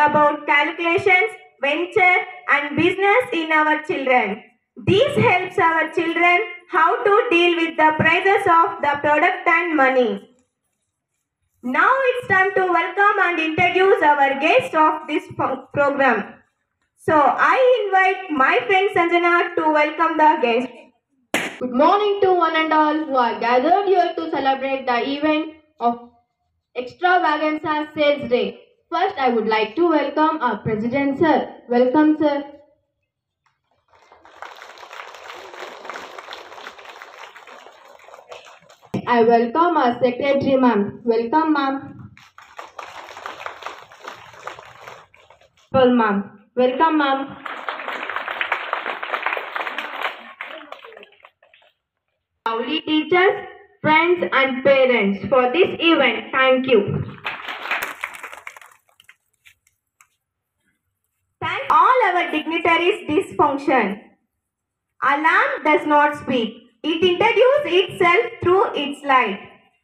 about calculations, venture, and business in our children. This helps our children how to deal with the prices of the product and money. Now it's time to welcome and introduce our guest of this program. So I invite my friend Sanjana to welcome the guest. Good morning to one and all who are gathered here to celebrate the event of Extravaganza Sales Day. First, I would like to welcome our President Sir. Welcome, sir. I welcome our Secretary, ma'am. Welcome, ma'am. Well, ma'am. Welcome, ma'am. Lovely teachers, friends and parents for this event. Thank you. Thank all our dignitaries this function. A lamp does not speak. It introduces itself through its light.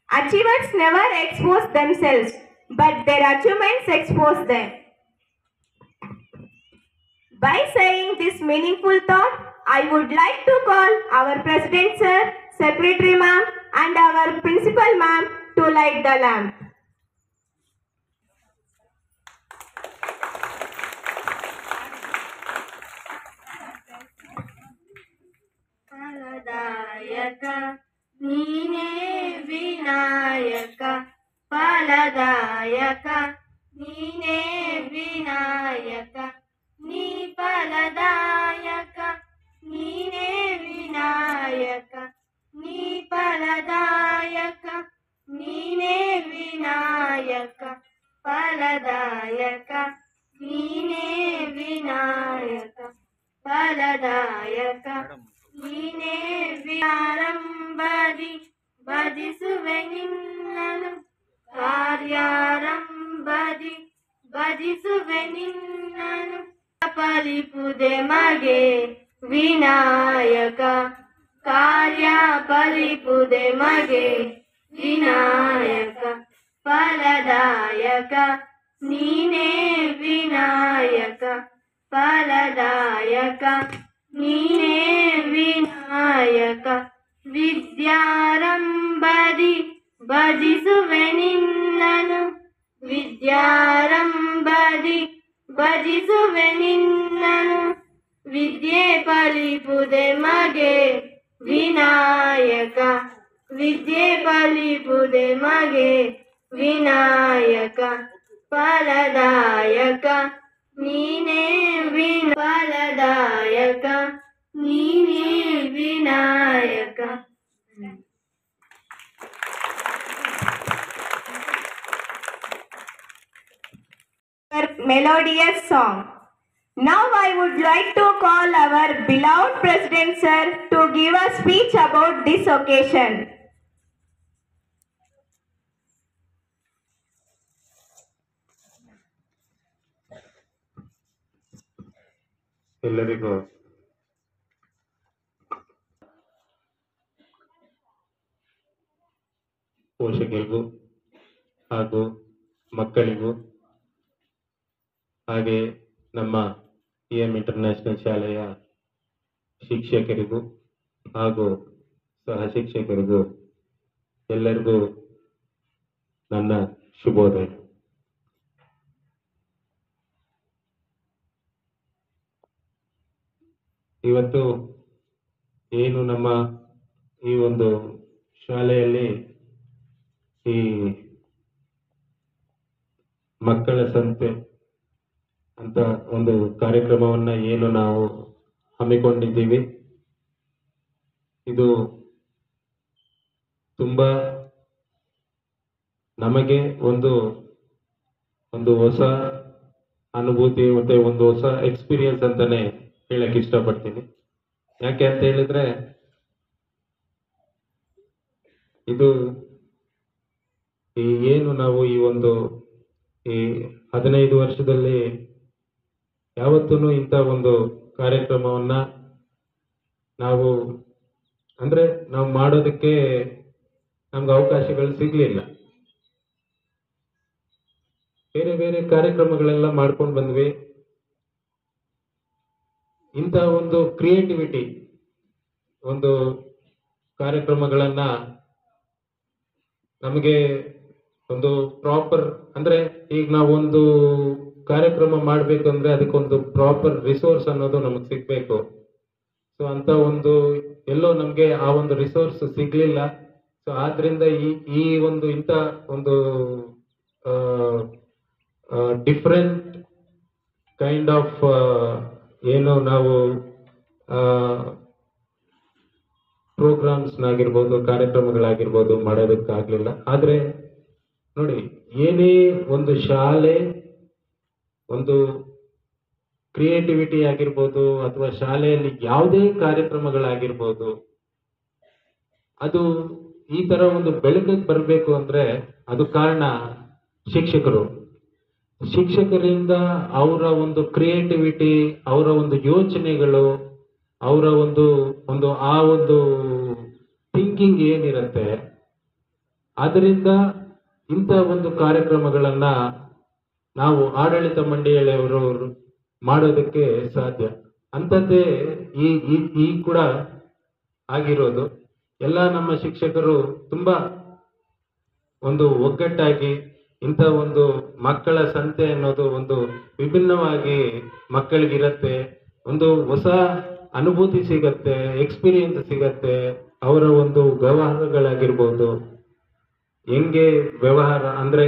Achievers never expose themselves, but their achievements expose them. By saying this meaningful thought, I would like to call our President Sir, Secretary Ma'am and our Principal Ma'am to light the lamp. Paladayaka, Nine Vinayaka, Paladayaka, Nine Vinayaka, Ni Paladayaka, Nine Vinayaka, Ni Paladayaka, Nine Vinayaka, Paladayaka, Nine Vinayaka, Paladayaka. ನೀನೇ ವಿಚಾರಂಬದಿ ಭಜಿಸುವೆ ನಿನ್ನನು ಕಾರ್ಯಾರಂಭದಿ ಭಜಿಸುವೆ ನಿನ್ನನು ಫಲಿಪುದೆ ಮಗೆ ವಿನಾಯಕ ಕಾರ್ಯ ಫಲಿಪುದೆ ಮಗೆ ವಿನಾಯಕ ಫಲದಾಯಕ ನೀನೇ ವಿನಾಯಕ ಫಲದಾಯಕ ನೀನೇ ವಿನಾಯಕ ವಿದ್ಯಾರಂಭದಿ ಭಜಿಸುವೆ ನಿನ್ನನು ವಿದ್ಯಾರಂಭದಿ ಭಜಿಸುವೆ ನಿನ್ನನು ವಿದ್ಯೆ ಫಲಿಪುದೆ ಮಗೆ ವಿನಾಯಕ ವಿದ್ಯೆ ಫಲಿಪುದೆ ಮಗೆ ವಿನಾಯಕ ಫಲದಾಯಕ ನೀನೇ ಫಲದಾಯಕ ನೀನೇ Vinayaka. Melodious song. Now I would like to call our beloved President Sir to give a speech about this occasion. ಎಲ್ಲರಿಗೂ ಪೋಷಕರಿಗೂ ಹಾಗೂ ಮಕ್ಕಳಿಗೂ ಹಾಗೆ ನಮ್ಮ PM ಇಂಟರ್ನ್ಯಾಷನಲ್ ಶಾಲೆಯ ಶಿಕ್ಷಕರಿಗೂ ಹಾಗೂ ಸಹ ಶಿಕ್ಷಕರಿಗೂ ಎಲ್ಲರಿಗೂ ನನ್ನ ಶುಭೋದಯ. ಇವತ್ತು ಏನು ನಮ್ಮ ಈ ಒಂದು ಶಾಲೆಯಲ್ಲಿ ಈ ಮಕ್ಕಳ ಸಂತೆ ಅಂತ ಒಂದು ಕಾರ್ಯಕ್ರಮವನ್ನ ಏನು ನಾವು ಹಮ್ಮಿಕೊಂಡಿದ್ದೀವಿ, ಇದು ತುಂಬಾ ನಮಗೆ ಒಂದು ಹೊಸ ಅನುಭೂತಿ ಮತ್ತೆ ಒಂದು ಹೊಸ ಎಕ್ಸ್ಪೀರಿಯನ್ಸ್ ಅಂತಾನೆ ಹೇಳಕ್ ಇಷ್ಟಪಡ್ತೀನಿ. ಯಾಕೆ ಅಂತ ಹೇಳಿದ್ರೆ ಇದು ಏನು ನಾವು ಈ 15 ವರ್ಷದಲ್ಲಿ ಯಾವತ್ತೂ ಇಂಥ ಒಂದು ಕಾರ್ಯಕ್ರಮವನ್ನ ನಾವು ಮಾಡೋದಕ್ಕೆ ನಮ್ಗೆ ಅವಕಾಶಗಳು ಸಿಗ್ಲಿಲ್ಲ. ಬೇರೆ ಬೇರೆ ಕಾರ್ಯಕ್ರಮಗಳೆಲ್ಲ ಮಾಡ್ಕೊಂಡು ಬಂದ್ವಿ. ಇಂಥ ಒಂದು ಕ್ರಿಯೇಟಿವಿಟಿ ಒಂದು ಕಾರ್ಯಕ್ರಮಗಳನ್ನ ನಮಗೆ ಒಂದು ಪ್ರಾಪರ್ ಅಂದ್ರೆ ಈಗ ನಾವೊಂದು ಕಾರ್ಯಕ್ರಮ ಮಾಡ್ಬೇಕಂದ್ರೆ ಅದಕ್ಕೊಂದು ಪ್ರಾಪರ್ ರಿಸೋರ್ಸ್ ಅನ್ನೋದು ನಮಗೆ ಸಿಗ್ಬೇಕು. ಸೊ ಅಂತ ಒಂದು ಎಲ್ಲೋ ನಮ್ಗೆ ಆ ಒಂದು ರಿಸೋರ್ಸ್ ಸಿಗ್ಲಿಲ್ಲ. ಸೊ ಆದ್ರಿಂದ ಈ ಒಂದು ಇಂಥ ಒಂದು ಡಿಫ್ರೆಂಟ್ ಕೈಂಡ್ ಆಫ್ ಏನು ನಾವು ಪ್ರೋಗ್ರಾಮ್ಸ್ನಾಗಿರ್ಬೋದು, ಕಾರ್ಯಕ್ರಮಗಳಾಗಿರ್ಬೋದು ಮಾಡೋದಕ್ಕಾಗಲಿಲ್ಲ. ಆದರೆ ನೋಡಿ, ಏನೇ ಒಂದು ಶಾಲೆ ಒಂದು ಕ್ರಿಯೇಟಿವಿಟಿ ಆಗಿರ್ಬೋದು ಅಥವಾ ಶಾಲೆಯಲ್ಲಿ ಯಾವುದೇ ಕಾರ್ಯಕ್ರಮಗಳಾಗಿರ್ಬೋದು, ಅದು ಈ ತರ ಒಂದು ಬೆಳಕಿಗೆ ಬರಬೇಕು ಅಂದ್ರೆ ಅದು ಕಾರಣ ಶಿಕ್ಷಕರು. ಶಿಕ್ಷಕರಿಂದ ಅವರ ಒಂದು ಕ್ರಿಯೇಟಿವಿಟಿ, ಅವರ ಒಂದು ಯೋಚನೆಗಳು, ಅವರ ಒಂದು ಆ ಒಂದು ಥಿಂಕಿಂಗ್ ಏನಿರುತ್ತೆ, ಅದರಿಂದ ಇಂಥ ಒಂದು ಕಾರ್ಯಕ್ರಮಗಳನ್ನ ನಾವು ಆಡಳಿತ ಮಂಡಳಿಯವರು ಮಾಡೋದಕ್ಕೆ ಸಾಧ್ಯ. ಅಂಥದ್ದೇ ಈ ಕೂಡ ಆಗಿರೋದು. ಎಲ್ಲ ನಮ್ಮ ಶಿಕ್ಷಕರು ತುಂಬಾ ಒಂದು ಒಗ್ಗಟ್ಟಾಗಿ ಇಂಥ ಒಂದು ಮಕ್ಕಳ ಸಂತೆ ಅನ್ನೋದು ಒಂದು ವಿಭಿನ್ನವಾಗಿ ಮಕ್ಕಳಿಗಿರತ್ತೆ. ಒಂದು ಹೊಸ ಅನುಭೂತಿ ಸಿಗತ್ತೆ, ಎಕ್ಸ್ಪೀರಿಯನ್ಸ್ ಸಿಗತ್ತೆ. ಅವರ ಒಂದು ವ್ಯವಹಾರಗಳಾಗಿರ್ಬೋದು, ಹೆಂಗೆ ವ್ಯವಹಾರ ಅಂದ್ರೆ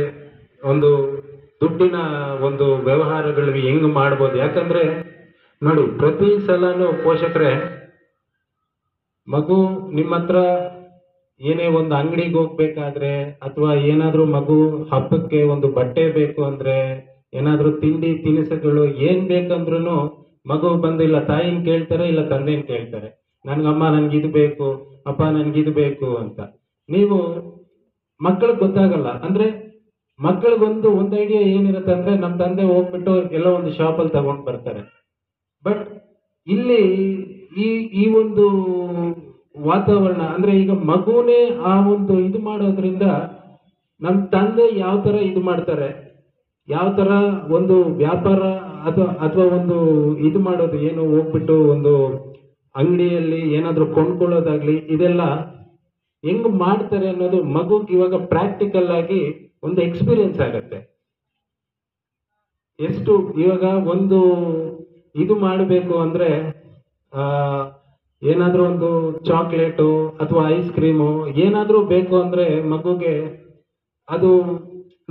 ಒಂದು ದುಡ್ಡಿನ ಒಂದು ವ್ಯವಹಾರಗಳು ಹೆಂಗ್ ಮಾಡ್ಬೋದು. ಯಾಕಂದ್ರೆ ನೋಡಿ, ಪ್ರತಿ ಸಲನೂ ಪೋಷಕರೇ ಮಗು ನಿಮ್ಮ ಹತ್ರ ಏನೇ ಒಂದು ಅಂಗಡಿಗೆ ಹೋಗ್ಬೇಕಾದ್ರೆ ಅಥವಾ ಏನಾದ್ರೂ ಮಗು ಹಬ್ಬಕ್ಕೆ ಒಂದು ಬಟ್ಟೆ ಬೇಕು ಅಂದ್ರೆ, ಏನಾದ್ರೂ ತಿಂಡಿ ತಿನಿಸುಗಳು ಏನ್ ಬೇಕಂದ್ರೂ ಮಗು ಬಂದಿಲ್ಲ ತಾಯಿನ ಕೇಳ್ತಾರೆ, ಇಲ್ಲ ತಂದೆನ ಕೇಳ್ತಾರೆ. ನನ್ಗಮ್ಮ ನನ್ಗಿದು ಬೇಕು, ಅಪ್ಪ ನನ್ಗಿದು ಬೇಕು ಅಂತ. ನೀವು ಮಕ್ಕಳಿಗೆ ಗೊತ್ತಾಗಲ್ಲ. ಅಂದ್ರೆ ಮಕ್ಕಳಿಗೊಂದು ಐಡಿಯಾ ಏನಿರುತ್ತೆ ಅಂದ್ರೆ, ನಮ್ಮ ತಂದೆ ಹೋಗ್ಬಿಟ್ಟು ಎಲ್ಲೋ ಒಂದು ಶಾಪಲ್ಲಿ ತಗೊಂಡು ಬರ್ತಾರೆ. ಬಟ್ ಇಲ್ಲಿ ಈ ಒಂದು ವಾತಾವರಣ ಅಂದ್ರೆ ಈಗ ಮಗುನೇ ಆ ಒಂದು ಇದು ಮಾಡೋದ್ರಿಂದ ನಮ್ಮ ತಂದೆ ಯಾವ ತರ ಇದು ಮಾಡ್ತಾರೆ, ಯಾವ ತರ ಒಂದು ವ್ಯಾಪಾರ ಅಥವಾ ಒಂದು ಇದು ಮಾಡೋದು ಏನು, ಹೋಗ್ಬಿಟ್ಟು ಒಂದು ಅಂಗಡಿಯಲ್ಲಿ ಏನಾದ್ರೂ ಕೊಂಡ್ಕೊಳ್ಳೋದಾಗ್ಲಿ, ಇದೆಲ್ಲ ಹೆಂಗ್ ಮಾಡ್ತಾರೆ ಅನ್ನೋದು ಮಗುಗೆ ಇವಾಗ ಪ್ರಾಕ್ಟಿಕಲ್ ಆಗಿ ಒಂದು ಎಕ್ಸ್ಪೀರಿಯನ್ಸ್ ಆಗತ್ತೆ. ಎಷ್ಟು ಇವಾಗ ಒಂದು ಇದು ಮಾಡಬೇಕು ಅಂದ್ರೆ ಏನಾದ್ರೂ ಒಂದು ಚಾಕ್ಲೇಟು ಅಥವಾ ಐಸ್ ಕ್ರೀಮು ಏನಾದ್ರೂ ಬೇಕು ಅಂದ್ರೆ ಮಗುಗೆ ಅದು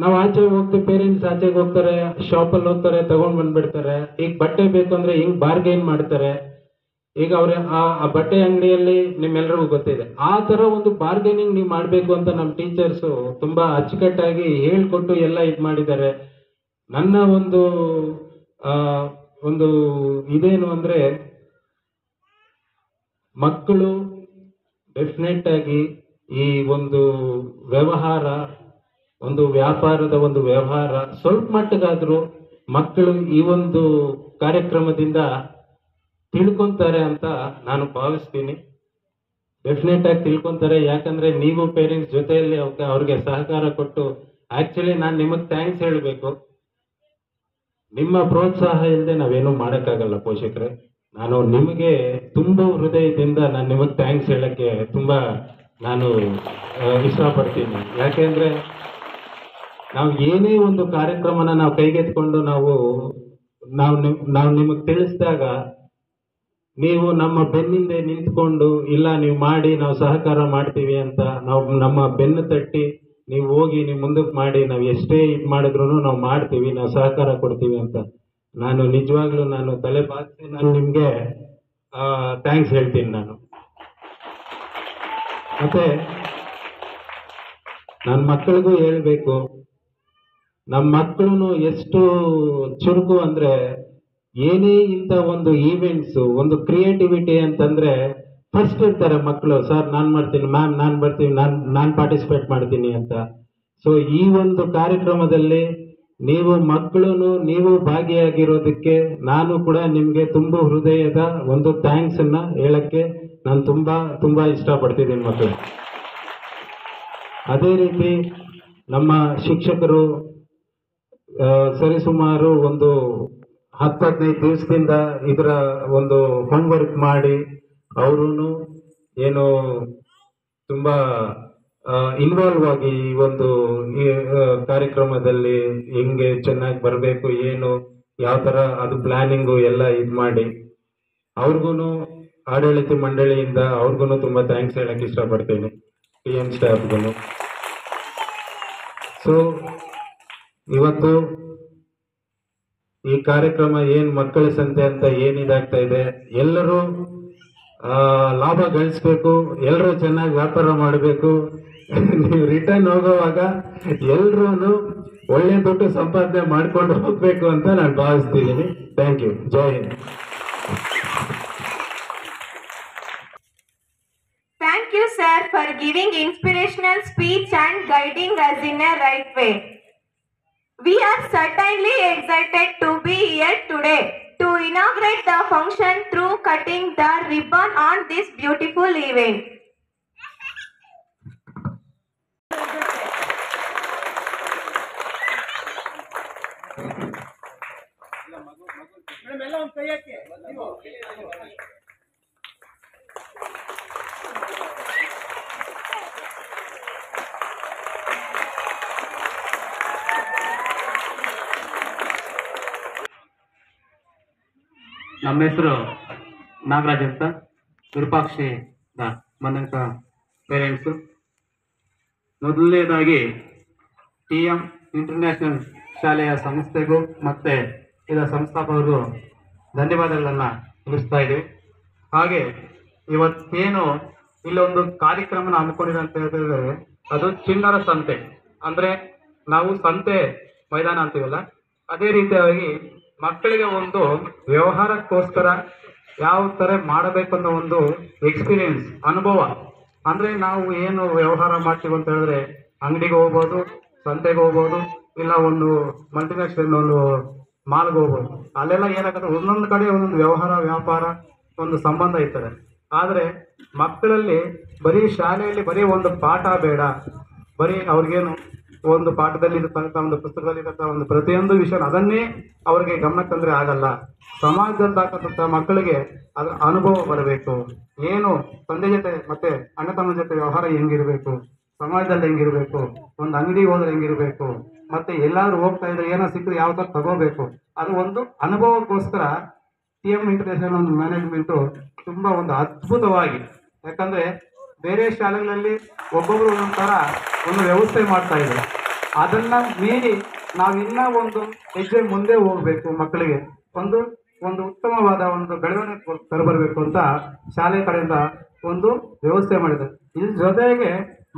ನಾವು ಆಚೆ ಹೋಗ್ತೀವಿ, ಪೇರೆಂಟ್ಸ್ ಆಚೆಗೆ ಹೋಗ್ತಾರೆ, ಶಾಪಲ್ಲಿ ಹೋಗ್ತಾರೆ, ತಗೊಂಡ್ ಬಂದ್ಬಿಡ್ತಾರೆ. ಈಗ ಬಟ್ಟೆ ಬೇಕು ಅಂದ್ರೆ ಹಿಂಗ್ ಬಾರ್ಗೇನ್ ಮಾಡ್ತಾರೆ. ಈಗ ಅವ್ರ ಆ ಬಟ್ಟೆ ಅಂಗಡಿಯಲ್ಲಿ ನಿಮ್ಮೆಲ್ಲರಿಗೂ ಗೊತ್ತಿದೆ, ಆ ತರ ಒಂದು ಬಾರ್ಗೇನಿಂಗ್ ನೀವು ಮಾಡ್ಬೇಕು ಅಂತ ನಮ್ಮ ಟೀಚರ್ಸು ತುಂಬಾ ಅಚ್ಚುಕಟ್ಟಾಗಿ ಹೇಳ್ಕೊಟ್ಟು ಎಲ್ಲ ಇದು ಮಾಡಿದ್ದಾರೆ. ನನ್ನ ಒಂದು ಇದೇನು ಅಂದ್ರೆ, ಮಕ್ಕಳು ಡೆಫಿನೆಟ್ ಆಗಿ ಈ ಒಂದು ವ್ಯವಹಾರ, ಒಂದು ವ್ಯಾಪಾರದ ಒಂದು ವ್ಯವಹಾರ ಸ್ವಲ್ಪ ಮಟ್ಟಿಗಾದ್ರೂ ಮಕ್ಕಳು ಈ ಒಂದು ಕಾರ್ಯಕ್ರಮದಿಂದ ತಿಳ್ಕೊಂತಾರೆ ಅಂತ ನಾನು ಭಾವಿಸ್ತೀನಿ. ಡೆಫಿನೆಟ್ ಆಗಿ ತಿಳ್ಕೊಂತಾರೆ. ಯಾಕಂದ್ರೆ ನೀವು ಪೇರೆಂಟ್ಸ್ ಜೊತೆಯಲ್ಲಿ ಅವ್ರಿಗೆ ಸಹಕಾರ ಕೊಟ್ಟು, ಆಕ್ಚುಲಿ ನಾನು ನಿಮಗೆ ಥ್ಯಾಂಕ್ಸ್ ಹೇಳಬೇಕು. ನಿಮ್ಮ ಪ್ರೋತ್ಸಾಹ ಇಲ್ಲದೆ ನಾವೇನು ಮಾಡೋಕ್ಕಾಗಲ್ಲ ಪೋಷಕರೇ. ನಾನು ನಿಮಗೆ ತುಂಬ ಹೃದಯದಿಂದ ನಾನು ನಿಮಗೆ ಥ್ಯಾಂಕ್ಸ್ ಹೇಳಕ್ಕೆ ತುಂಬಾ ನಾನು ಇಷ್ಟಪಡ್ತೀನಿ. ಯಾಕೆಂದ್ರೆ ನಾವು ಏನೇ ಒಂದು ಕಾರ್ಯಕ್ರಮನ ನಾವು ಕೈಗೆತ್ಕೊಂಡು ನಾವು ನಿಮಗೆ ತಿಳಿಸಿದಾಗ ನೀವು ನಮ್ಮ ಬೆನ್ನಿಂದೆ ನಿಂತ್ಕೊಂಡು, ಇಲ್ಲ ನೀವು ಮಾಡಿ, ನಾವು ಸಹಕಾರ ಮಾಡ್ತೀವಿ ಅಂತ ನಾವು ನಮ್ಮ ಬೆನ್ನು ತಟ್ಟಿ ನೀವು ಹೋಗಿ ನೀವು ಮುಂದಕ್ಕೆ ಮಾಡಿ, ನಾವು ಎಷ್ಟೇ ಇದು ಮಾಡಿದ್ರು ನಾವು ಮಾಡ್ತೀವಿ, ನಾವು ಸಹಕಾರ ಕೊಡ್ತೀವಿ ಅಂತ ನಾನು ನಿಜವಾಗ್ಲೂ ನಾನು ತಲೆ ಬಾಚಿ ನಾನು ನಿಮ್ಗೆ ಥ್ಯಾಂಕ್ಸ್ ಹೇಳ್ತೀನಿ. ನಾನು ಮತ್ತೆ ನನ್ನ ಮಕ್ಕಳಿಗೂ ಹೇಳ್ಬೇಕು, ನಮ್ಮ ಮಕ್ಕಳು ಎಷ್ಟು ಚುರುಕು ಅಂದ್ರೆ, ಏನೇ ಇಂಥ ಒಂದು ಈವೆಂಟ್ಸ್, ಒಂದು ಕ್ರಿಯೇಟಿವಿಟಿ ಅಂತಂದ್ರೆ ಫಸ್ಟ್ ಇರ್ತಾರೆ ಮಕ್ಕಳು. ಸರ್ ನಾನು ಮಾಡ್ತೀನಿ, ಮ್ಯಾಮ್ ನಾನು ಬರ್ತೀನಿ, ನಾನು ಪಾರ್ಟಿಸಿಪೇಟ್ ಮಾಡ್ತೀನಿ ಅಂತ. ಸೊ ಈ ಒಂದು ಕಾರ್ಯಕ್ರಮದಲ್ಲಿ ನೀವು ಮಕ್ಕಳು ನೀವು ಭಾಗಿಯಾಗಿರೋದಕ್ಕೆ ನಾನು ಕೂಡ ನಿಮ್ಗೆ ತುಂಬ ಹೃದಯದ ಒಂದು ಥ್ಯಾಂಕ್ಸ್ ಅನ್ನ ಹೇಳಕ್ಕೆ ನಾನು ತುಂಬಾ ಇಷ್ಟಪಡ್ತಿದ್ದೀನಿ ಮಕ್ಕಳು. ಅದೇ ರೀತಿ ನಮ್ಮ ಶಿಕ್ಷಕರು ಸರಿಸುಮಾರು ಒಂದು 10-15 ದಿವಸದಿಂದ ಇದರ ಒಂದು ಹೋಮ್ವರ್ಕ್ ಮಾಡಿ ಅವರು ಏನು ತುಂಬಾ ಇನ್ವಾಲ್ವ್ ಆಗಿ ಈ ಒಂದು ಕಾರ್ಯಕ್ರಮದಲ್ಲಿ ಹೆಂಗೆ ಚೆನ್ನಾಗಿ ಬರಬೇಕು, ಏನು ಯಾವ ಥರ ಅದು ಪ್ಲಾನಿಂಗು ಎಲ್ಲ ಇದು ಮಾಡಿ ಅವ್ರಿಗೂ ಆಡಳಿತ ಮಂಡಳಿಯಿಂದ ಅವ್ರಿಗೂ ತುಂಬ ಥ್ಯಾಂಕ್ಸ್ ಹೇಳಕ್ಕೆ ಇಷ್ಟಪಡ್ತೀನಿ, TM ಸ್ಟಾಫ್ಗೂ. ಸೊ ಇವತ್ತು ಈ ಕಾರ್ಯಕ್ರಮ ಏನು ಮಕ್ಕಳ ಸಂತೆ ಅಂತ ಏನಿದಾಗ್ತಾ ಇದೆ, ಎಲ್ಲರೂ ಲಾಭ ಗಳಿಸ್ಬೇಕು, ಎಲ್ಲರೂ ಚೆನ್ನಾಗಿ ವ್ಯಾಪಾರ ಮಾಡಬೇಕು. ನೀವು ರಿಟರ್ನ್ ಹೋಗುವಾಗ ಎಲ್ಲರೂ ಒಳ್ಳೆ ದುಡ್ಡು ಸಂಪಾದನೆ ಮಾಡ್ಕೊಂಡು ಹೋಗ್ಬೇಕು ಅಂತ ನಾನು ಭಾವಿಸ್ತಿದ್ದೀನಿ. Thank you. Jai Hind. Thank you, sir, for giving inspirational speech and guiding us in a right way. We are certainly excited to be here today to inaugurate the function through cutting the ribbon on this beautiful event. ನಮ್ಮ ಹೆಸರು ನಾಗರಾಜ್ ಅಂತ, Virupakshi ಮನಂಕ parents. ಮೊದಲನೇದಾಗಿ TM international ಶಾಲೆಯ ಸಂಸ್ಥೆಗೂ ಮತ್ತು ಇದರ ಸಂಸ್ಥಾಪಕರಿಗೂ ಧನ್ಯವಾದಗಳನ್ನು ತಿಳಿಸ್ತಾ ಇದ್ದೀವಿ. ಹಾಗೆ ಇವತ್ತೇನು ಇಲ್ಲೊಂದು ಕಾರ್ಯಕ್ರಮನ ಹಮ್ಮಿಕೊಂಡಿದೆ ಅಂತ ಹೇಳಿದ್ರೆ ಅದು ಚಿಣ್ಣರ ಸಂತೆ, ಅಂದರೆ ನಾವು ಸಂತೆ ಮೈದಾನ ಅಂತೀವಲ್ಲ, ಅದೇ ರೀತಿಯಾಗಿ ಮಕ್ಕಳಿಗೆ ಒಂದು ವ್ಯವಹಾರಕ್ಕೋಸ್ಕರ ಯಾವ ಥರ ಮಾಡಬೇಕು ಅನ್ನೋ ಒಂದು ಎಕ್ಸ್ಪೀರಿಯನ್ಸ್, ಅನುಭವ. ಅಂದರೆ ನಾವು ಏನು ವ್ಯವಹಾರ ಮಾಡ್ತೀವಿ ಅಂತ ಹೇಳಿದ್ರೆ ಅಂಗಡಿಗೆ ಹೋಗ್ಬೋದು, ಸಂತೆಗೆ ಹೋಗ್ಬೋದು, ಇಲ್ಲ ಒಂದು ಮಲ್ಟಿನ್ಯಾಷನಲ್ ಒಂದು ಮಾಲ್ಗೆ ಹೋಗ್ಬೋದು. ಅಲ್ಲೆಲ್ಲ ಏನಾಗುತ್ತೆ, ಒಂದೊಂದು ಕಡೆ ಒಂದೊಂದು ವ್ಯವಹಾರ ವ್ಯಾಪಾರ ಒಂದು ಸಂಬಂಧ ಇರ್ತದೆ. ಆದರೆ ಮಕ್ಕಳಲ್ಲಿ ಬರೀ ಶಾಲೆಯಲ್ಲಿ ಬರೀ ಒಂದು ಪಾಠ ಬೇಡ, ಬರೀ ಅವ್ರಿಗೇನು ಒಂದು ಪಾಠದಲ್ಲಿ ಇರತಕ್ಕಂಥ ಒಂದು ಪುಸ್ತಕದಲ್ಲಿ ಇರತಕ್ಕಂಥ ಒಂದು ಪ್ರತಿಯೊಂದು ವಿಷಯ ಅದನ್ನೇ ಅವರಿಗೆ ಗಮನಕ್ಕೆ ತಂದರೆ ಆಗಲ್ಲ. ಸಮಾಜದಲ್ಲಾಗತಕ್ಕಂಥ ಮಕ್ಕಳಿಗೆ ಅದರ ಅನುಭವ ಬರಬೇಕು. ಏನು ತಂದೆ ಜೊತೆ ಮತ್ತೆ ಅಣ್ಣ ತಮ್ಮ ಜೊತೆ ವ್ಯವಹಾರ ಹೆಂಗಿರಬೇಕು, ಸಮಾಜದಲ್ಲಿ ಹೆಂಗಿರಬೇಕು, ಒಂದು ಅಂಗಡಿಗೆ ಹೋದ್ರೆ ಹೆಂಗಿರಬೇಕು, ಮತ್ತೆ ಎಲ್ಲಾದ್ರೂ ಹೋಗ್ತಾ ಇದ್ರೆ ಏನೋ ಸಿಕ್ಕರೆ ಯಾವ ಥರ ತಗೋಬೇಕು, ಅದು ಒಂದು ಅನುಭವಕ್ಕೋಸ್ಕರ TM ಇಂಟರ್ನ್ಯಾಷನಲ್ ಒಂದು ಮ್ಯಾನೇಜ್ಮೆಂಟು ತುಂಬ ಒಂದು ಅದ್ಭುತವಾಗಿ, ಯಾಕಂದರೆ ಬೇರೆ ಶಾಲೆಗಳಲ್ಲಿ ಒಬ್ಬೊಬ್ರು ಒಂದೊಂದು ಥರ ಒಂದು ವ್ಯವಸ್ಥೆ ಮಾಡ್ತಾ ಇದೆ. ಅದನ್ನು ಮೀರಿ ನಾವಿನ್ನೂ ಒಂದು ಹೆಜ್ಜೆ ಮುಂದೆ ಹೋಗಬೇಕು, ಮಕ್ಕಳಿಗೆ ಒಂದು ಒಂದು ಉತ್ತಮವಾದ ಒಂದು ಬೆಳವಣಿಗೆ ತರಬರಬೇಕು ಅಂತ ಶಾಲೆ ಕಡೆಯಿಂದ ಒಂದು ವ್ಯವಸ್ಥೆ ಮಾಡಿದೆ. ಇದ್ರ ಜೊತೆಗೆ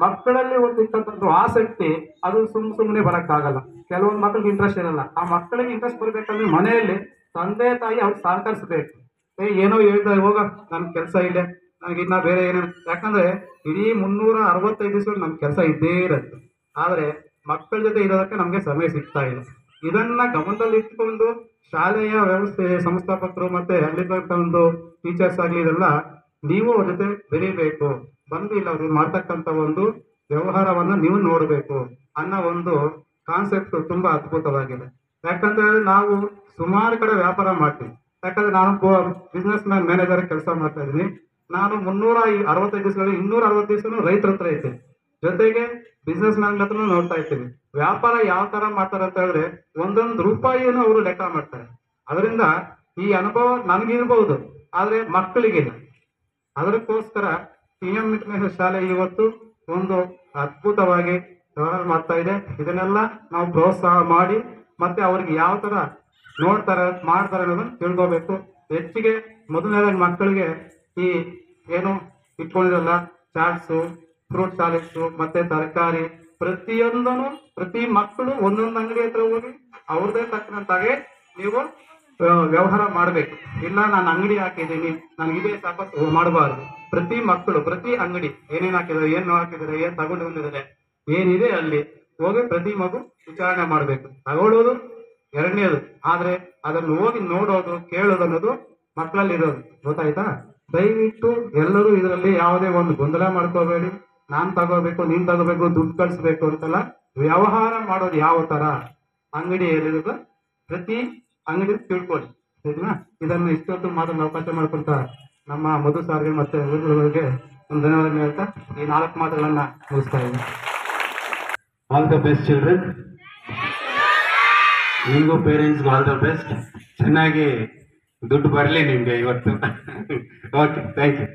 ಮಕ್ಕಳಲ್ಲಿ ಒಂದು ಇರ್ತಕ್ಕಂಥ ಆಸಕ್ತಿ ಅದು ಸುಮ್ಮನೆ ಬರೋಕ್ಕಾಗಲ್ಲ. ಕೆಲವೊಂದು ಮಕ್ಕಳಿಗೆ ಇಂಟ್ರೆಸ್ಟ್ ಇರಲ್ಲ. ಆ ಮಕ್ಕಳಿಗೆ ಇಂಟ್ರೆಸ್ಟ್ ಬರಬೇಕಂದ್ರೆ ಮನೆಯಲ್ಲಿ ತಂದೆ ತಾಯಿ ಅವ್ರಿಗೆ ಸಹಕರಿಸಬೇಕು. ಏನೋ ಹೇಳ್ತಾರೆ, ಹೋಗ ನನ್ನ ಕೆಲಸ ಇದೆ, ನನಗೆ ಇನ್ನ ಬೇರೆ ಏನೇನು, ಯಾಕಂದ್ರೆ ಇಡೀ 365 ದಿವಸ ನಮ್ಮ ಕೆಲಸ ಇದ್ದೇ ಇರುತ್ತೆ. ಆದರೆ ಮಕ್ಕಳ ಜೊತೆ ಇರೋದಕ್ಕೆ ನಮಗೆ ಸಮಯ ಸಿಗ್ತಾ ಇಲ್ಲ. ಇದನ್ನ ಗಮನದಲ್ಲಿ ಇಟ್ಕೊಂಡು ಶಾಲೆಯ ವ್ಯವಸ್ಥೆ ಸಂಸ್ಥಾಪಕರು ಮತ್ತೆ ಅಲ್ಲಿದ್ದಂಥ ಒಂದು ಟೀಚರ್ಸ್ ಆಗಲಿ ಇದೆಲ್ಲ ನೀವು ಅವ್ರ ಜೊತೆ ಬೆರೀಬೇಕು, ಬಂದು ಇಲ್ಲ ಅವ್ರು ಮಾಡ್ತಕ್ಕಂಥ ಒಂದು ವ್ಯವಹಾರವನ್ನು ನೀವು ನೋಡಬೇಕು ಅನ್ನೋ ಒಂದು ಕಾನ್ಸೆಪ್ಟ್ ತುಂಬಾ ಅದ್ಭುತವಾಗಿದೆ. ಯಾಕಂದ್ರೆ ನಾವು ಸುಮಾರು ಕಡೆ ವ್ಯಾಪಾರ ಮಾಡ್ತೀವಿ. ಯಾಕಂದ್ರೆ ನಾನು ಬಿಸ್ನೆಸ್ ಮ್ಯಾನೇಜರ್ ಕೆಲಸ ಮಾಡ್ತಾ ಇದ್ದೀನಿ. ನಾನು 365 ದಿವಸಗಳಲ್ಲಿ 260 ದಿವಸನೂ ರೈತರ ಹತ್ರ ಇರ್ತೀನಿ, ಜೊತೆಗೆ ಬಿಸ್ನೆಸ್ ಮ್ಯಾನ್ ಹತ್ರ ನೋಡ್ತಾ ಇರ್ತೀನಿ. ವ್ಯಾಪಾರ ಯಾವ ತರ ಮಾಡ್ತಾರೆ ಅಂತ ಹೇಳಿದ್ರೆ ಒಂದೊಂದು ರೂಪಾಯಿಯನ್ನು ಅವರು ಲೆಕ್ಕ ಮಾಡ್ತಾರೆ. ಅದರಿಂದ ಈ ಅನುಭವ ನನಗಿರ್ಬಹುದು, ಆದ್ರೆ ಮಕ್ಕಳಿಗಿಲ್ಲ. ಅದಕ್ಕೋಸ್ಕರ TM ಇಂಟರ್ನ್ಯಾಷನಲ್ ಶಾಲೆ ಇವತ್ತು ಒಂದು ಅದ್ಭುತವಾಗಿ ವ್ಯವಹಾರ ಮಾಡ್ತಾ ಇದೆ. ಇದನ್ನೆಲ್ಲ ನಾವು ಪ್ರೋತ್ಸಾಹ ಮಾಡಿ ಮತ್ತೆ ಅವ್ರಿಗೆ ಯಾವ ತರ ನೋಡ್ತಾರೆ ಮಾಡ್ತಾರೆ ಅನ್ನೋದನ್ನ ತಿಳ್ಕೋಬೇಕು. ಹೆಚ್ಚಿಗೆ ಮೊದಲನೇದಾಗಿ ಮಕ್ಕಳಿಗೆ ಈ ಏನು ಇಟ್ಕೊಂಡಿರಲ್ಲ ಚಾಟ್ಸು, ಫ್ರೂಟ್ ಸಾಲಿಡ್ಸು ಮತ್ತೆ ತರಕಾರಿ ಪ್ರತಿಯೊಂದನ್ನು ಪ್ರತಿ ಮಕ್ಕಳು ಒಂದೊಂದು ಅಂಗಡಿ ಹತ್ರ ಹೋಗಿ ಅವ್ರದೇ ತಕ್ಕಂತಾಗೆ ನೀವು ವ್ಯವಹಾರ ಮಾಡಬೇಕು. ಇಲ್ಲ ನಾನು ಅಂಗಡಿ ಹಾಕಿದ್ದೀನಿ ನನಗಿದೆ ಸಾಕು ಮಾಡಬಾರ್ದು. ಪ್ರತಿ ಮಕ್ಕಳು ಪ್ರತಿ ಅಂಗಡಿ ಏನೇನು ಹಾಕಿದ್ದಾರೆ, ಏನು ಹಾಕಿದ್ದಾರೆ, ಏನು ತಗೊಂಡು ಬಂದಿದ್ದಾರೆ, ಏನಿದೆ ಅಲ್ಲಿ ಹೋಗಿ ಪ್ರತಿ ಮಗು ವಿಚಾರಣೆ ಮಾಡಬೇಕು. ತಗೊಳ್ಳೋದು ಎರಡನೇದು, ಆದ್ರೆ ಅದನ್ನು ಹೋಗಿ ನೋಡೋದು ಕೇಳೋದು ಅನ್ನೋದು ಮಕ್ಕಳಲ್ಲಿ ಇರೋದು. ಗೊತ್ತಾಯ್ತಾ? ದಯವಿಟ್ಟು ಎಲ್ಲರೂ ಇದರಲ್ಲಿ ಯಾವುದೇ ಒಂದು ಗೊಂದಲ ಮಾಡ್ಕೋಬೇಡಿ. ನಾನ್ ತಗೋಬೇಕು, ನೀನ್ ತಗೋಬೇಕು, ದುಡ್ಡು ಕಳಿಸ್ಬೇಕು ಅಂತೆಲ್ಲ. ವ್ಯವಹಾರ ಮಾಡೋದು ಯಾವ ತರ ಅಂಗಡಿಯಲ್ಲಿರುವ ಪ್ರತಿ ಅಂಗಡಿ ತಿಳ್ಕೊಳ್ಳಿ, ಸರಿನಾ? ಇದನ್ನು ಇಷ್ಟೊತ್ತು ಮಾತನ್ನು ಅವಕಾಶ ಮಾಡ್ಕೊಂತ ನಮ್ಮ ಮಧು ಸಾರ್ಗೆ ಮತ್ತೆ ಊರುಗಳಿಗೆ ಒಂದು ಧನ್ಯವಾದ ಹೇಳ್ತಾ ಈ 4 ಮಾತುಗಳನ್ನ ಮುಗಿಸ್ತಾ ಇದ್ದೀನಿ. All the best children. ನಿಮಗೂ ಪೇರೆಂಟ್ಸ್ಗೂ ಆಲ್ ದ ಬೆಸ್ಟ್. ಚೆನ್ನಾಗಿ ದುಡ್ಡು ಬರಲಿ ನಿಮಗೆ ಇವತ್ತು. Okay, thank you.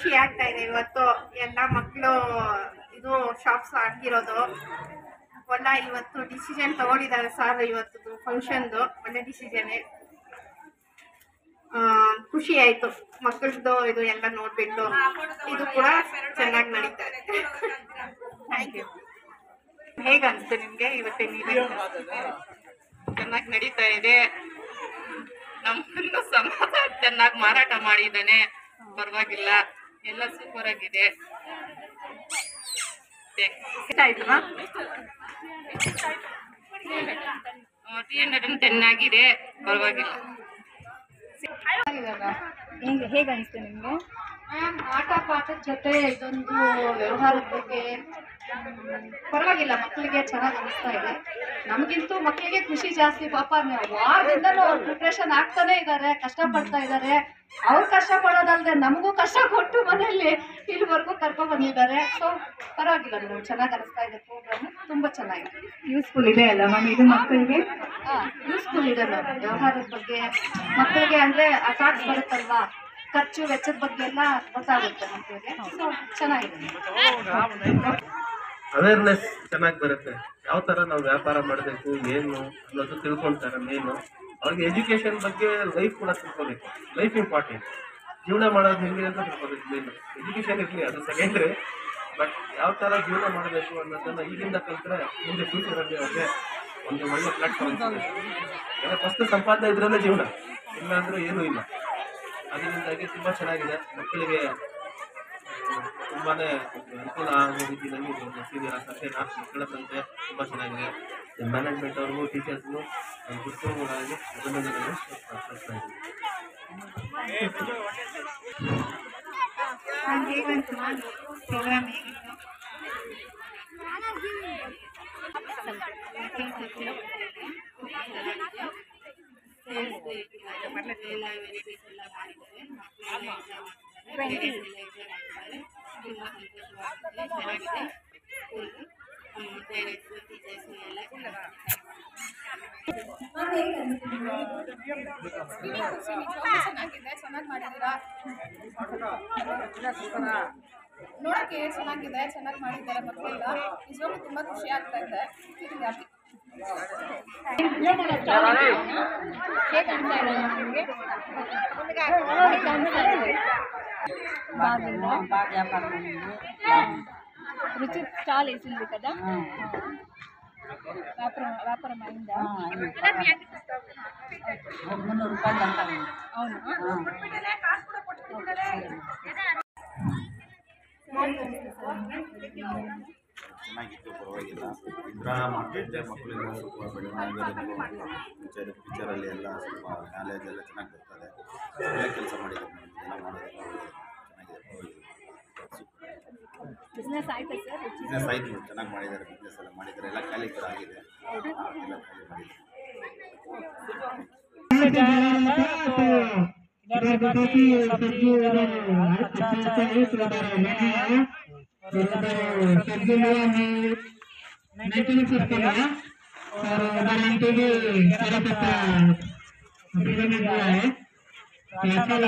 ಖುಷಿ ಆಗ್ತಾ ಇದೆ ಇವತ್ತು ಎಲ್ಲ ಮಕ್ಕಳು ಇದು ಶಾಪ್ಸ್ ಆಗಿರೋದು ಒಳ್ಳೆ ಇವತ್ತು ಡಿಸಿಷನ್ ತಗೊಂಡಿದ್ದಾರೆ ಸರ್ ಇವತ್ತು ಫಂಕ್ಷನ್ದು ಒಳ್ಳೆ ಡಿಸಿಷನ್ ಖುಷಿ ಆಯ್ತು ಮಕ್ಕಳದ್ದು ಇದು ಎಲ್ಲ ನೋಡ್ಬಿಟ್ಟು ಇದು ಕೂಡ ಚೆನ್ನಾಗಿ ನಡೀತಾ ಇದೆ ಥ್ಯಾಂಕ್ ಯು ಹೇಗನ್ಸುತ್ತೆ ನಿಮ್ಗೆ ಇವತ್ತಿನ event? ಚೆನ್ನಾಗಿ ನಡೀತಾ ಇದೆ ನಮ್ಮನ್ನು ಸಮಾಜ ಚೆನ್ನಾಗಿ ಮಾರಾಟ ಮಾಡಿದ್ದಾನೆ ಪರವಾಗಿಲ್ಲ ಎಲ್ಲ ಸೂಪರ್ ಆಗಿದೆ ಆಯ್ತಮ್ಮ 310 ಆಗಿದೆ ಪರವಾಗಿಲ್ಲ ಹೇಗೆ ಅನಿಸ್ತು ನಿಮಗೆ ಆಟ ಪಾಠದ ಜೊತೆ ಇದೊಂದು ವ್ಯವಹಾರದ ಬಗ್ಗೆ ಪರವಾಗಿಲ್ಲ ಮಕ್ಕಳಿಗೆ ಚೆನ್ನಾಗಿ ಅನಿಸ್ತಾ ಇದೆ ನಮಗಿಂತೂ ಮಕ್ಕಳಿಗೆ ಖುಷಿ ಜಾಸ್ತಿ ಪಾಪ ವಾರದಿಂದಲೂ ಅವ್ರು ಪ್ರಿಪ್ರೇಷನ್ ಆಗ್ತಾನೆ ಇದ್ದಾರೆ ಕಷ್ಟಪಡ್ತಾ ಇದ್ದಾರೆ ಅವ್ರು ಕಷ್ಟ ಪಡೋದಲ್ಲದೆ ನಮಗೂ ಕಷ್ಟ ಕೊಟ್ಟು ಮನೆಯಲ್ಲಿ ಇಲ್ಲಿವರೆಗೂ ಕರ್ಕೊಂಡು ಬಂದಿದ್ದಾರೆ ಸೊ ಪರವಾಗಿಲ್ಲ ಮೇಡಮ್ ಚೆನ್ನಾಗಿ ಅನಿಸ್ತಾ ಇದೆ ಪ್ರೋಗ್ರಾಮ್ ತುಂಬ ಚೆನ್ನಾಗಿದೆ ಯೂಸ್ಫುಲ್ ಇದೆ ಅಲ್ಲ ಮ್ಯಾಮ್ ಇದು ಮಕ್ಕಳಿಗೆ ಯೂಸ್ಫುಲ್ ಇದೆ ಮ್ಯಾಮ್ ವ್ಯವಹಾರದ ಬಗ್ಗೆ ಮಕ್ಕಳಿಗೆ ಅಂದರೆ ಅಟಾಕ್ಸ್ ಬರುತ್ತಲ್ವಾ ಖರ್ಚು ವೆಚ್ಚದ ಬಗ್ಗೆ ಎಲ್ಲ ಗೊತ್ತಾಗುತ್ತೆ ಮಕ್ಕಳಿಗೆ ಸೊ ಚೆನ್ನಾಗಿದೆ ಅವೇರ್ನೆಸ್ ಚೆನ್ನಾಗಿ ಬರುತ್ತೆ ಯಾವ ಥರ ನಾವು ವ್ಯಾಪಾರ ಮಾಡಬೇಕು ಏನು ಅನ್ನೋದು ತಿಳ್ಕೊಳ್ತಾರೆ ಮೇನು ಅವ್ರಿಗೆ ಎಜುಕೇಷನ್ ಬಗ್ಗೆ ಲೈಫ್ ಕೂಡ ತಿಳ್ಕೊಬೇಕು ಲೈಫ್ ಇಂಪಾರ್ಟೆಂಟ್ ಜೀವನ ಮಾಡೋದು ಹೆಂಗೆ ಅಂತ ತಿಳ್ಕೊಬೇಕು ಮೇನು ಎಜುಕೇಷನ್ ಇರಲಿ ಅದು ಸೆಕೆಂಡ್ರಿ ಬಟ್ ಯಾವ ಥರ ಜೀವನ ಮಾಡಬೇಕು ಅನ್ನೋದನ್ನು ಈಗಿಂದ ಕಲಿತ್ರೆ ಮುಂದೆ ಫ್ಯೂಚರಲ್ಲಿ ಅವ್ರಿಗೆ ಒಂದು ಒಳ್ಳೆ ಪ್ಲಾಟ್ಫಾರ್ಮ್ ಸಿಗುತ್ತೆ ಫಸ್ಟ್ ಸಂಪಾದನೆ ಇದ್ರಲ್ಲೇ ಜೀವನ ಇಲ್ಲ ಅಂದರೆ ಏನೂ ಇಲ್ಲ ಅದರಿಂದಾಗಿ ತುಂಬ ಚೆನ್ನಾಗಿದೆ ಮಕ್ಕಳಿಗೆ ತುಂಬಾ ಅನುಕೂಲ ಆಗೋ ರೀತಿಯಲ್ಲಿ ಸೀನಿಯರ್ ಸಂತೆ ಮಕ್ಕಳ ಸಂತೆ ತುಂಬ ಚೆನ್ನಾಗಿದೆ ಮ್ಯಾನೇಜ್ಮೆಂಟ್ ಅವ್ರಿಗೂ ಟೀಚರ್ಸ್ಗೂ ಪುಸ್ತಕಗಳಾಗಿ ಅಭಿನಂದನೆಗಳು ಸಲ್ಲಿಸ್ತಾ ಚೆನ್ನಾಗಿ ಮಾಡಿದ್ದೀರಾ ನೋಡಕ್ಕೆ ಚೆನ್ನಾಗಿದೆ ಚೆನ್ನಾಗಿ ಮಾಡಿದ್ದಾರೆ ಮಕ್ಕಳೆಲ್ಲ ನಿಜವಾಗ್ಲೂ ತುಂಬಾ ಖುಷಿ ಆಗ್ತಾ ಇದೆ రుచి స్టాల్ వేసింది కదా వ్యాపారం అయిందా అవును ಚೆನ್ನಾಗಿತ್ತು ಪರವಾಗಿಲ್ಲ ಇಂದ್ರ ಮಾಡಿದ್ದೆ ಮಕ್ಕಳಿಂದ ಸ್ವಲ್ಪ ಬೆಳವಣಿಗೆ ಪಿಕ್ಚರಲ್ಲಿ ಎಲ್ಲ ಸ್ವಲ್ಪ ನಾಲೆಜ್ ಎಲ್ಲ ಚೆನ್ನಾಗಿ ಬರ್ತದೆ ಒಳ್ಳೆ ಕೆಲಸ ಮಾಡಿದ್ದಾರೆ ಎಲ್ಲ ಮಾಡೋದೆಲ್ಲ ಚೆನ್ನಾಗಿದೆ ಬಿಸ್ನೆಸ್ ಆಯ್ತಾ ಸರ್ ಬಿಸ್ನೆಸ್ ಆಯಿತು ಚೆನ್ನಾಗಿ ಮಾಡಿದ್ದಾರೆ ಬಿಸ್ನೆಸ್ ಎಲ್ಲ ಮಾಡಿದ್ದಾರೆ ಎಲ್ಲ ಖಾಲಿ ಕೂಡ ಆಗಿದೆ ಎಲ್ಲ ಖಾಲಿ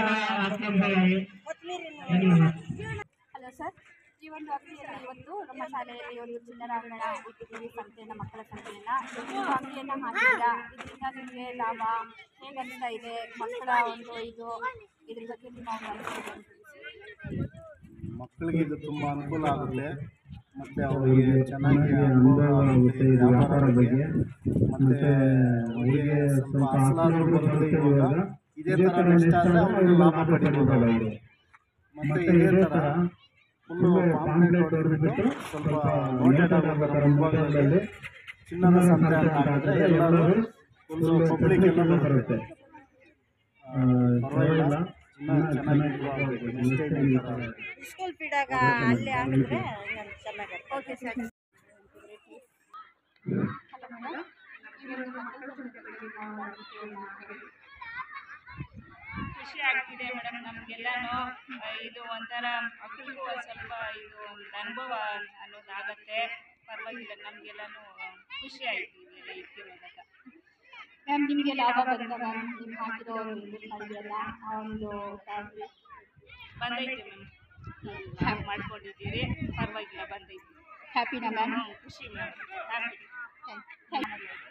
ಮಾಡಿದ್ದಾರೆ ಹಲೋ ಸರ್ ಈ ಒಂದು ಅಂಗಡಿಯಲ್ಲಿ ಇವತ್ತು ನಮ್ಮ ಶಾಲೆಯಲ್ಲಿ ಒಂದು ಚಿನ್ನರಾಂಗಣ ಇಟ್ಟಿದ್ದೀವಿ ಸಂತೆಯನ್ನು ಮಕ್ಕಳ ಸಂತೆಯನ್ನು ಅಂಗಡಿಯನ್ನು ಹಾಕಿದ್ದೀರಾ ಇದರಿಂದ ನಿಮಗೆ ಲಾಭ ಹೇಗೆ ಅನಿಸ್ತಾ ಇದೆ ಮಕ್ಕಳ ಒಂದು ಇದ್ರ ಬಗ್ಗೆ ನಿಮ್ಮ ಒಂದು ಅನಿಸಿಕೆ ಮಕ್ಕಳಿಗೆ ಇದು ತುಂಬ ಅನುಕೂಲ ಆಗುತ್ತೆ ಮತ್ತು ಅವರಿಗೆ ಚೆನ್ನಾಗಿ ಅನುಭವ ಆಗುತ್ತೆ ಈ ವ್ಯಾಪಾರದ ಬಗ್ಗೆ ಮತ್ತು ಅವರಿಗೆ ಸ್ವಲ್ಪ ಅಸಲಾದರೂ ಬರುತ್ತೆ ಇವಾಗ ಇದೇ ಥರ ನೆಕ್ಸ್ಟ್ ಆದರೆ ಅವರಿಗೆ ಲಾಭ ಪಡಿಬೋದು ಅವರು ಮತ್ತು ಇದೇ ಥರ ಫುಲ್ಲು ಪಾಂಪ್ಲೆಟ್ ಹೊಡೆದ್ಬಿಟ್ಟು ಸ್ವಲ್ಪ ನೋಟೆಡ್ ಆಗೋ ಥರ ಮುಂಭಾಗದಲ್ಲಿ ಚಿನ್ನದ ಸಂತೆ ಅಂತ ಹಾಕಿದ್ರೆ ಎಲ್ಲರೂ ಫುಲ್ಲು ಪಬ್ಲಿಕ್ ಎಲ್ಲ ಬರುತ್ತೆ ಪರವಾಗಿಲ್ಲ ಸ್ಕೂಲ್ ಫೀಡಾಗ ಅಲ್ಲಿ ಹಾಕಿದ್ರೆ ಚೆನ್ನಾಗಿ ಓಕೆ ಸರ್ ಖುಷಿ ಆಗ್ತಿದೆ ಮೇಡಮ್ ನಮಗೆಲ್ಲನೂ ಇದು ಒಂಥರ ಮಕ್ಕಳಿಗೂ ಒಂದು ಸ್ವಲ್ಪ ಇದು ಒಂದು ಅನುಭವ ಅನ್ನೋದಾಗತ್ತೆ ಪರವಾಗಿಲ್ಲ ನಮಗೆಲ್ಲನೂ ಖುಷಿ ಆಯಿತು ಇವೆಲ್ಲ ಇಟ್ಟು ಮೂಲಕ ಮ್ಯಾಮ್ ನಿಮಗೆ ಲಾಭ ಬಂದ ಮ್ಯಾಮ್ ನೀವು ಹಾಕಿರೋ ಮಾಡಿದ್ರಲ್ಲ ಆ ಒಂದು ಬಂದೈತೆ ಮ್ಯಾಮ್ ಮಾಡ್ಕೊಂಡಿದ್ದೀರಿ, ಪರವಾಗಿಲ್ಲ ಬಂದೈತಿ. ಹ್ಯಾಪಿನಾ ಮ್ಯಾಮ್? ಖುಷಿ ಮ್ಯಾಮ್, ಹ್ಯಾಪಿ.